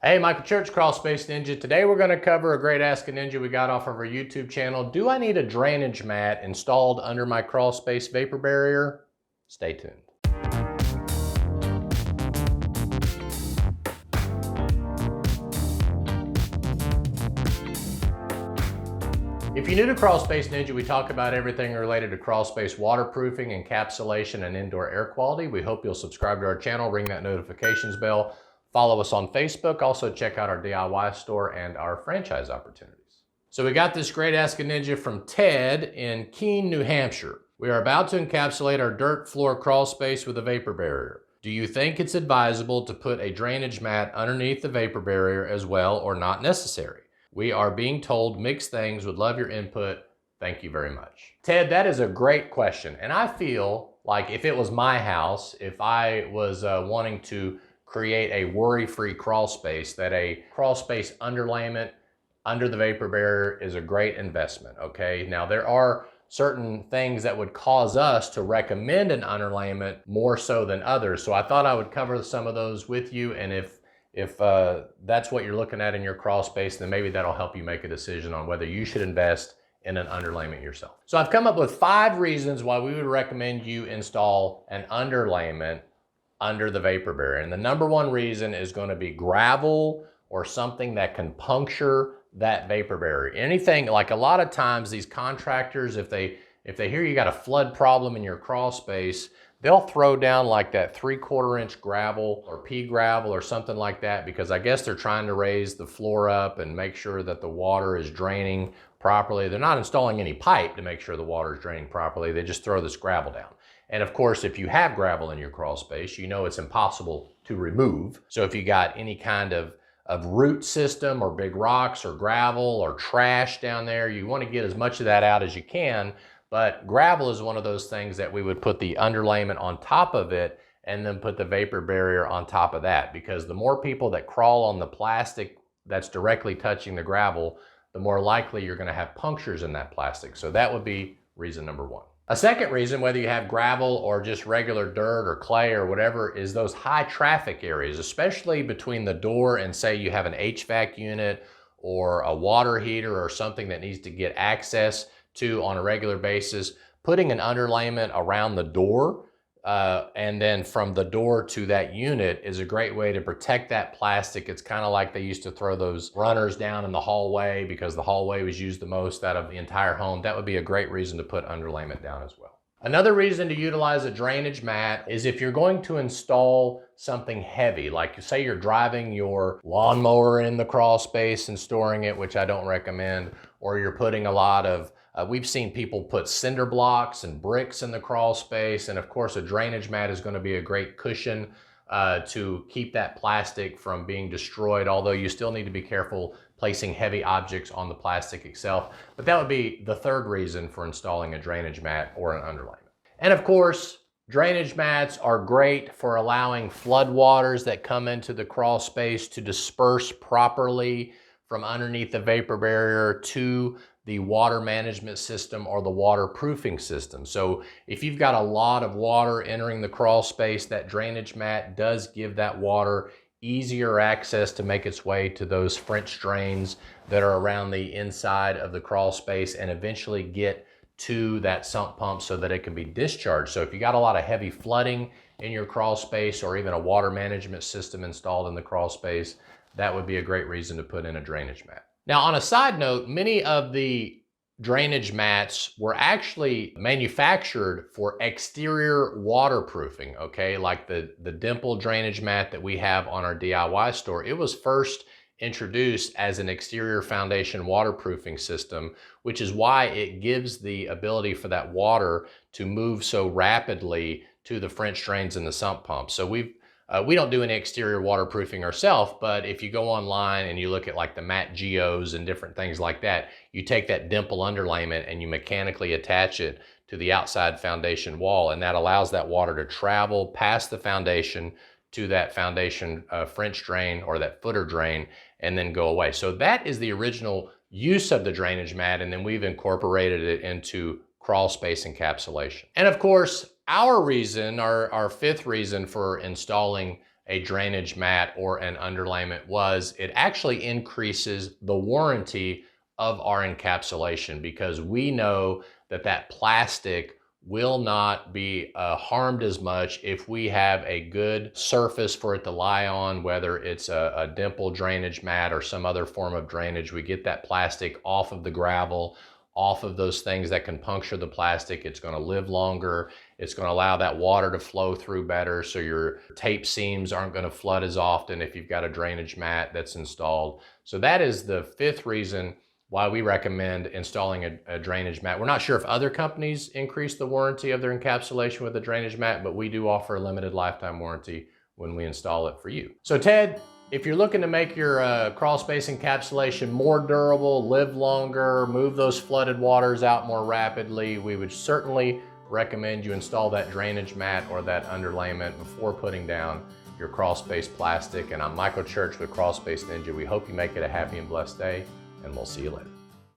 Hey, Michael Church, Crawl Space Ninja. Today we're going to cover a great Ask a Ninja we got off of our YouTube channel. Do I need a drainage mat installed under my crawl space vapor barrier? Stay tuned. If you're new to Crawl Space Ninja, we talk about everything related to crawl space waterproofing, encapsulation, and indoor air quality. We hope you'll subscribe to our channel, ring that notifications bell. Follow us on Facebook. Also check out our DIY store and our franchise opportunities. So we got this great Ask a Ninja from Ted in Keene, New Hampshire. We are about to encapsulate our dirt floor crawl space with a vapor barrier. Do you think it's advisable to put a drainage mat underneath the vapor barrier as well, or not necessary? We are being told mixed things. Would love your input. Thank you very much. Ted, that is a great question. And I feel like if it was my house, if I was wanting to create a worry-free crawl space, that a crawl space underlayment under the vapor barrier is a great investment, okay? Now there are certain things that would cause us to recommend an underlayment more so than others. So I thought I would cover some of those with you, and if that's what you're looking at in your crawl space, then maybe that'll help you make a decision on whether you should invest in an underlayment yourself. So I've come up with 5 reasons why we would recommend you install an underlayment under the vapor barrier. And the number 1 reason is going to be gravel or something that can puncture that vapor barrier. Anything, like a lot of times these contractors, if they hear you got a flood problem in your crawl space, they'll throw down like that 3/4 inch gravel or pea gravel or something like that, because I guess they're trying to raise the floor up and make sure that the water is draining properly. They're not installing any pipe to make sure the water is draining properly. They just throw this gravel down. And of course, if you have gravel in your crawl space, you know it's impossible to remove. So if you got any kind of root system or big rocks or gravel or trash down there, you want to get as much of that out as you can. But gravel is one of those things that we would put the underlayment on top of it and then put the vapor barrier on top of that, because the more people that crawl on the plastic that's directly touching the gravel, the more likely you're going to have punctures in that plastic. So that would be reason number 1. A second reason, whether you have gravel or just regular dirt or clay or whatever, is those high traffic areas, especially between the door and say you have an HVAC unit or a water heater or something that needs to get access to on a regular basis. Putting an underlayment around the door and then from the door to that unit is a great way to protect that plastic. It's kind of like they used to throw those runners down in the hallway because the hallway was used the most out of the entire home. That would be a great reason to put underlayment down as well. Another reason to utilize a drainage mat is if you're going to install something heavy, like say you're driving your lawnmower in the crawl space and storing it, which I don't recommend, or you're putting a lot of we've seen people put cinder blocks and bricks in the crawl space, and of course a drainage mat is going to be a great cushion to keep that plastic from being destroyed, although you still need to be careful placing heavy objects on the plastic itself. But that would be the 3rd reason for installing a drainage mat or an underlayment. And of course, drainage mats are great for allowing flood waters that come into the crawl space to disperse properly from underneath the vapor barrier to the water management system or the waterproofing system. So if you've got a lot of water entering the crawl space, that drainage mat does give that water easier access to make its way to those French drains that are around the inside of the crawl space and eventually get to that sump pump so that it can be discharged. So if you got a lot of heavy flooding in your crawl space or even a water management system installed in the crawl space, that would be a great reason to put in a drainage mat. Now, on a side note, many of the drainage mats were actually manufactured for exterior waterproofing, okay? Like the dimple drainage mat that we have on our DIY store, it was first introduced as an exterior foundation waterproofing system, which is why it gives the ability for that water to move so rapidly to the French drains and the sump pumps. So we don't do any exterior waterproofing ourselves, but if you go online and you look at like the Mat Geos and different things like that, you take that dimple underlayment and you mechanically attach it to the outside foundation wall, and that allows that water to travel past the foundation to that foundation French drain or that footer drain and then go away. So that is the original use of the drainage mat, and then we've incorporated it into crawl space encapsulation. And of course, our 5th reason for installing a drainage mat or an underlayment was, it actually increases the warranty of our encapsulation, because we know that that plastic will not be harmed as much if we have a good surface for it to lie on, whether it's a dimple drainage mat or some other form of drainage. We get that plastic off of the gravel, off of those things that can puncture the plastic. It's going to live longer. It's going to allow that water to flow through better, so your tape seams aren't going to flood as often if you've got a drainage mat that's installed. So that is the fifth reason why we recommend installing a drainage mat. We're not sure if other companies increase the warranty of their encapsulation with a drainage mat, but we do offer a limited lifetime warranty when we install it for you. So Ted, if you're looking to make your crawl space encapsulation more durable, live longer, move those flooded waters out more rapidly, we would certainly recommend you install that drainage mat or that underlayment before putting down your crawl space plastic. And I'm Michael Church with Crawl Space Ninja. We hope you make it a happy and blessed day, and we'll see you later.